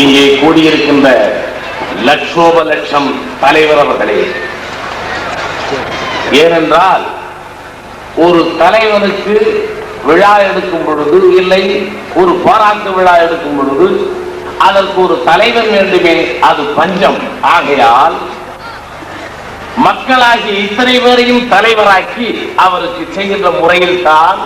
இங்கே கூடியிருக்கின்ற லட்சோப லட்சம் தலைவர் அவர்களே, ஏனென்றால் ஒரு தலைவனுக்கு விழா எடுக்கும் பொழுது, இல்லை ஒரு பாராட்டு விழா எடுக்கும் பொழுது அதற்கு ஒரு தலைவர் வேண்டுமே, அது பஞ்சம். ஆகையால் மக்களாகிய இத்தனை பேரையும் தலைவராக்கி அவருக்கு செய்கின்ற முறையில் தான்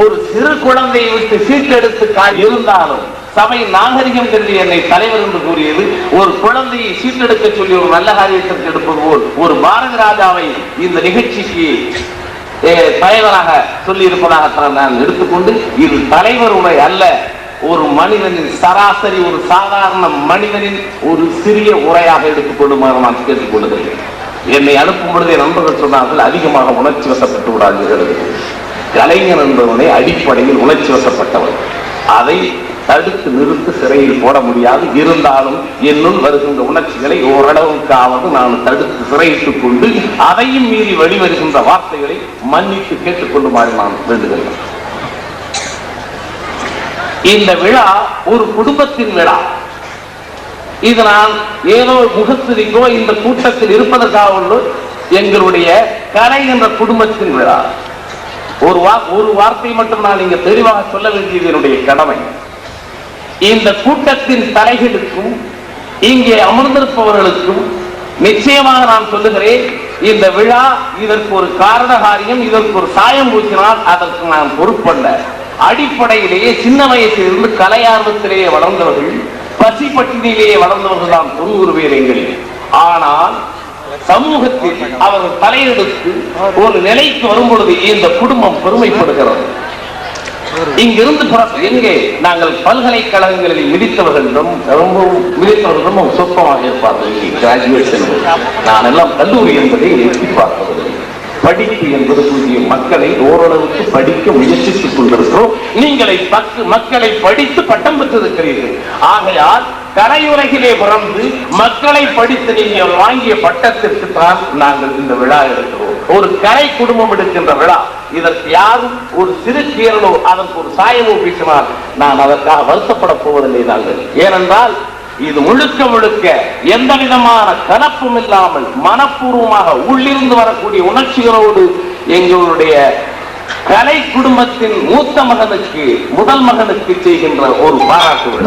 ஒரு சிறு குழந்தையை விட்டு சீட்டெடுத்து இருந்தாலும் சபை நாகரிகம் கருதி என்னை தலைவர் என்று கூறியது. ஒரு குழந்தையை சீட்டெடுக்க சொல்லி ஒரு நல்ல காரியத்திற்கு எடுப்பது போல் ஒரு பாரதி ராஜாவை இந்த நிகழ்ச்சிக்கு தலைவராக சொல்லி இருப்பதாகத்தான் நான் எடுத்துக்கொண்டு, இது தலைவர் உரை அல்ல, ஒரு மனிதனின் சராசரி, ஒரு சாதாரண மனிதனின் ஒரு சிறிய உரையாக எடுத்துக்கொள்ளுமாறு நான் கேட்டுக்கொள்ளுகிறேன். என்னை அனுப்பும் பொழுதே நண்பர்கள் சொன்னார்கள், அதிகமாக உணர்ச்சி வசப்பட்டு விடாதீர்கள். கலைஞர் என்பவனே அடிப்படையில் உணர்ச்சி வசப்பட்டவர். அதை தடுத்து நிறுத்து சிறையில் போட முடியாது. இருந்தாலும் என்னுள் வருகின்ற உணர்ச்சிகளை ஓரளவுக்காவது நான் தடுத்து சிறையிட்டுக் கொண்டு அதையும் மீறி வெளிவருகின்ற வார்த்தைகளை மன்னித்து கேட்டுக்கொள்ளுமாறு நான் வேண்டுகிறேன். இந்த விழா ஒரு குடும்பத்தின் விழா. இது நான் ஏதோ முகத்திற்கோ இந்த கூட்டத்தில் இருப்பதற்காக உள்ள எங்களுடைய கலை என்ற குடும்பத்தின் விழா. ஒரு வார்த்தை மட்டும் நான் இங்க தெளிவாக சொல்ல வேண்டியது என்னுடைய கடமை. இந்த கூட்டத்தின் தலைகளுக்கும் இங்கே அமர்ந்திருப்பவர்களுக்கும் நிச்சயமாக நான் சொல்லுகிறேன், இந்த விழா இதற்கு ஒரு காரண காரியம், இதற்கு ஒரு சாயம் பூசினால் அதற்கு நான் பொறுப்பல்ல. அடிப்படையிலேயே சின்ன வயசிலிருந்து கலையார்வத்திலேயே வளர்ந்தவர்கள், பசி பட்டினியிலேயே வளர்ந்தவர்கள் தான் 90 பேர் எங்களில். ஆனால் சமூகத்தில் அவர்கள் தலையெடுத்து ஒரு நிலைக்கு வரும் பொழுது இந்த குடும்பம் பெருமைப்படுகிறது. இங்கிருந்து எங்கே நாங்கள் பல்கலைக்கழகங்களில் மிதித்தவர்களிடம் மிதித்தவர்களிடம் சொற்பமாக இருப்பார்கள். கிராஜுவேஷன் நான் எல்லாம் கல்லூரி என்பதை எட்டி பார்ப்பதில்லை. படிப்பு என்பது புதிய மக்களை ஓரளவுக்கு படிக்க முயற்சித்துக் கொண்டிருக்கிறோம். நீங்களை மக்களை படித்து பட்டம் பெற்றிருக்கிறீர்கள். ஆகையால் கலையுலகிலே பிறந்து மக்களை படித்து நீங்கள் வாங்கிய பட்டத்திற்கு தான் நாங்கள் இந்த விழா எடுக்கிறோம். ஒரு கலை குடும்பம் எடுக்கின்ற விழா. இதற்கு யாரும் ஒரு சிறு கீரலோ அதற்கு ஒரு சாயமோ வீசினால் நான் அதற்காக வருத்தப்பட போவதில்லை. நாங்கள் ஏனென்றால் இது முழுக்க முழுக்க எந்த விதமான கலப்பும் இல்லாமல் மனப்பூர்வமாக உள்ளிருந்து வரக்கூடிய உணர்ச்சிகளோடு எங்களுடைய கலை குடும்பத்தின் மூத்த மகனுக்கு முதல் மகனுக்கு செய்கின்ற ஒரு பாராட்டு விழா.